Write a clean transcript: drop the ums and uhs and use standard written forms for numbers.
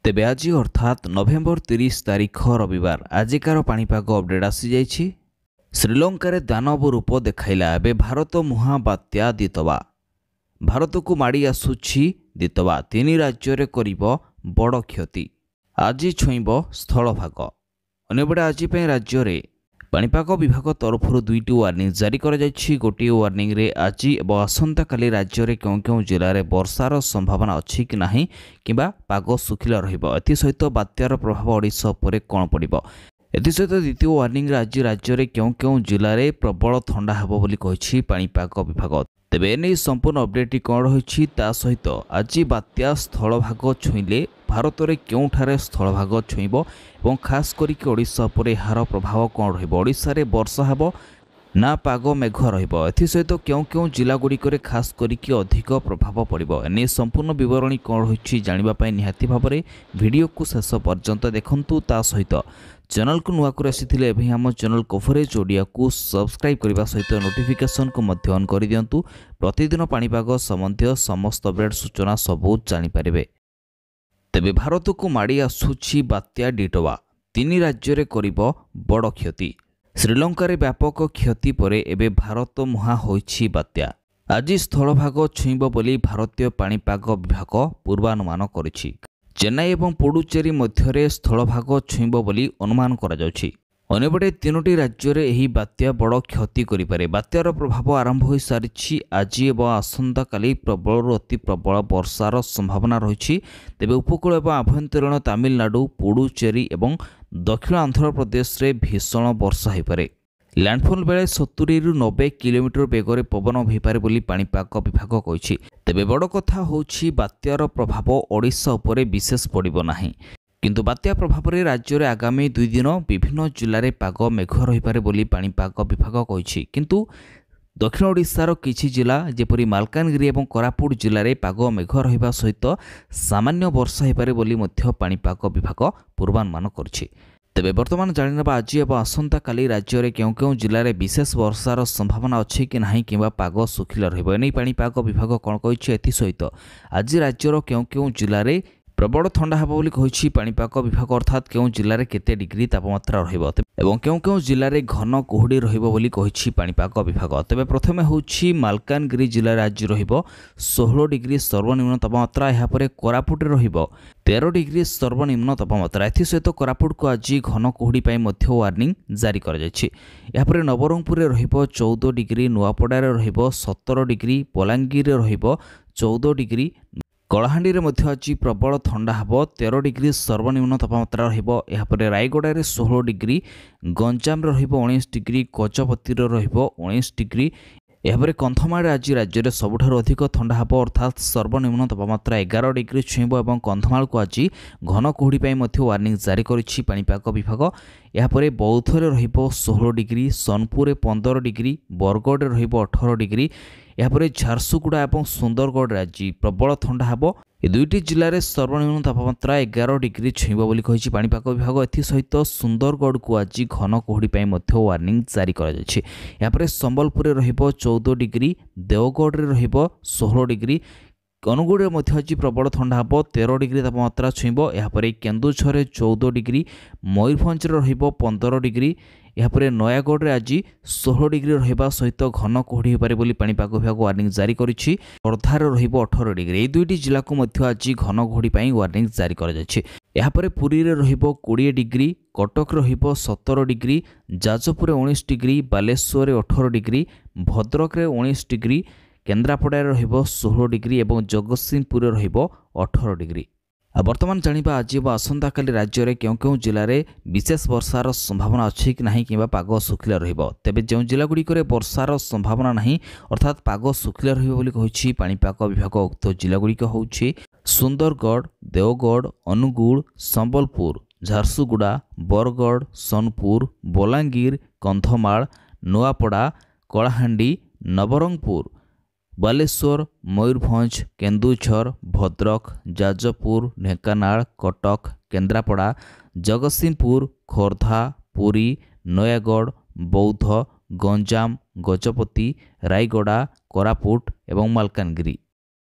तेबे आज अर्थात नवेम्बर 30 तारिख रविवार आजिकार पाणीपाग अपडेट आसी जाइछि। श्रीलंकार दानव रूप देखाइला एबे भारत मुहां बात्या दितवा। भारत को माड़ी आसुछि दितवा, तीन राज्य करिब बड़ क्षति। आज छुईब स्थलभाग। अन्यबड़े आज राज्य में पाणीपाग विभाग तरफ दुईटी वार्निंग जारी कर गोटे वार्निंग रे आज और आसंता काली राज्य में क्यों जिले में वर्षार संभावना अच्छी कि नहीं किंबा पाग सुखिला रहिबो। एसत बात्यार प्रभाव ओडिशा उपर कौन पड़िबो। एसत द्वितीय वार्निंग आज राज्य में क्यों जिले में प्रबल थंडा हेबो बोली कहिछि पाणीपाग विभाग। तेबे एने संपूर्ण अपडेट कौन रही सहित आज बात्या स्थलभाग छुईले भारत में क्योंठारे स्थलभाग छुईब और खास करके ओडिशा उपर यार प्रभाव कौन रहिबो। ओडिशा रे वर्षा हेबो ना पाग मेघ रहिबो। एसत क्यों जिला गुड़िक खास करके अधिक प्रभाव पड़िबो। एने संपूर्ण विवरणी कौन रही जानापी निहाती भाव में वीडियो को शेष पर्यंत देखंतु। ता सहित चैनल को नुआ कर आसिथिले एभे हम चैनल कवरेज ओडिया को सब्सक्राइब करने सहित नोटिफिकेशन को मध्य ऑन कर दियंतु। प्रतिदिन पाणीपाग संबंधी समस्त अपडेट सूचना सबू जानि पारिबे। तेबे भारत को माड़ी आसुछि बात्या डिटवा, तीन राज्य रे करिब बड़ क्षति। श्रीलंकार व्यापक क्षति परे एबे भारत मुहां होइछि बात्या। आज स्थलभाग छुईब बोली भारतीय पाणीपाग विभाग पूर्वानुमान करिछि। चेन्नई और पुडुचेरी मध्य स्थलभाग छुईब बोली अनुमान करा जाउछि। अन्यपटे तीनोटी राज्य में यह बात्या बड़ क्षति करिपारे। बात्यार प्रभाव आरंभ हो सारी आज और आसंता काली प्रबल अति प्रबल वर्षार संभावना रही। तेबे उपकूल और आभ्यंतरीण तमिलनाडु, पुडुचेरी और दक्षिण आंध्र प्रदेश में भीषण वर्षा हो पारे। लैंडफॉल बेले 70 ରୁ 90 किलोमीटर बेगर पवन होईपारे बोली पाणीपाग विभाग कहिछि। तेबे बड़ कथा होछि बात्यार प्रभाव ओडिशा उपरे विशेष पड़िबो नाही, किंतु बात्या प्रभाव में राज्य में आगामी 2 दिन विभिन्न जिले में पाग मेघ रहिपारे बोली पाणीपाग विभाग कहिछि। किंतु दक्षिण ओडिशार किछि जिला जेपरि मालकानगिरी और कोरापुट जिले में पाग मेघ रहिबा सहित सामान्य वर्षा होईपारे बोली मध्य पाणीपाग विभाग पूर्वानुमान करिछि। तेबे वर्तमान जानिनबा आज और आसंता काली राज्य में क्यों जिले में विशेष वर्षार संभावना अच्छी कि नहीं किंबा पाग सुखिला रहिबो। एनै पाणीपाग विभाग कौन कहिछि एथिसहित आज राज्यर क्यों जिले में प्रबल थंडा हेबो बोली कहिछि पाणीपाग विभाग। अर्थात क्यों जिले में केते डिग्री तापमात्रा रहिबो एवं क्यों जिले में घन कुहुड़ी रहिबो बोली कहिछि पाणीपाग विभाग। तेबे प्रथमे होछि मालकानगिरी जिले में आज रहिबो 16 डिग्री सर्वनिम्न तापमात्रा। यहाँ पर कोरापुट रहिबो 13 डिग्री सर्वनिम्न तापमात्रा। एथिसहित कोरापुट को आज घन कुहुड़ी पाई मध्य वार्निंग जारी कर जायछि। यहाँ पर नवरंगपुर रहिबो 14 डिग्री, नुआपड़ा रहिबो 17 डिग्री, बलांगीर रहिबो 14 डिग्री, कलाहांडी रे मध्य आज प्रबल थंडा हेबो 13 डिग्री सर्वनिम्न तापमात्रा रहिबो। यहाँ पर रायगड़ा रे 16 डिग्री, गंजाम रे रहिबो 19 डिग्री, गजपति रे रहिबो 19 डिग्री। यहाँ पर कंधमाल आज राज्य में सबुठारु अधिक थंडा हेबो अर्थात सर्वनिम्न तापमात्रा 11 डिग्री छुईब और कंधमाल को आज घन कुहुड़ी पाई मध्य वार्निंग जारी करिछि पाणीपाग विभाग। यहाँ पर बौद्ध रे रहिबो 16 डिग्री, सोनपुर 15 डिग्री, बरगढ़ रे रहिबो 18 डिग्री। यहाँ पर झारसुगुड़ा और सुंदरगढ़ आज प्रबल थंडा हेबो। ए दुईटी जिले में सर्वनिम्न तापमात्रा 11 डिग्री छुईब बोली कहिछि पाणीपाग विभाग। एथिसहित सुंदरगढ़ को आज घन कुहुड़ी पाई मध्य वार्निंग जारी करा जायछि। यहाँ पर संबलपुर रहिबो 14 डिग्री, देवगढ़ रे रहिबो 16 डिग्री, अनुगुड़ में आज प्रबल थंडा हेबो 13 डिग्री तापमात्रा छुईब। यहाँ पर केन्दुझर 14 डिग्री, मयूरभंज रहिबो 15 डिग्री। यहाँ पर नयागढ़ में आज 16 डिग्री रहिबा सहित घन कुहुड़ी होपारे बोली पाणीपाग विभाग वार्निंग जारी करिछि। खर्धार रहिबो 18 डिग्री। ए दुईटी जिला को मध्य आज घन कुहुड़ी पाई वार्निंग जारी करा जायछि। यहाँ पर पुरी रे रहिबो 20 डिग्री, कटक रहिबो 17 degree, Jajpur 19 degree, Baleshwar 18 degree, Bhadrak 19 degree, Kendrapara रहिबो 16 डिग्री और जगतसिंहपुर रहिबो 18 डिग्री। वर्तमान जानिबा आज और आसंता काली राज्य में क्यों जिले में विशेष वर्षार संभावना अच्छी कि नहीं किंबा पाग सुखिला रहिबो। तेबे जो जिला गुड़िक वर्षार संभावना नहीं अर्थात पाग सुखिला रहिबो बोली कहिछि पाणीपाग विभाग। उक्त जिला गुड़िक होछि सुंदरगढ़, देवगढ़, अनुगुड़, संबलपुर, झारसुगुड़ा, बरगढ़, सोनपुर, बलांगीर, कंधमाल, नुआपड़ा, कलाहांडी, नवरंगपुर, बालेश्वर, मयूरभंज, केन्दुझर, भद्रक, जाजपुर, ढेंकानाल, कटक, केन्द्रापड़ा, जगतसिंहपुर, खोर्धा, पुरी, नयागढ़, बौद्ध, गंजाम, गजपति, रायगड़ा, कोरापुट और मालकानगिरी।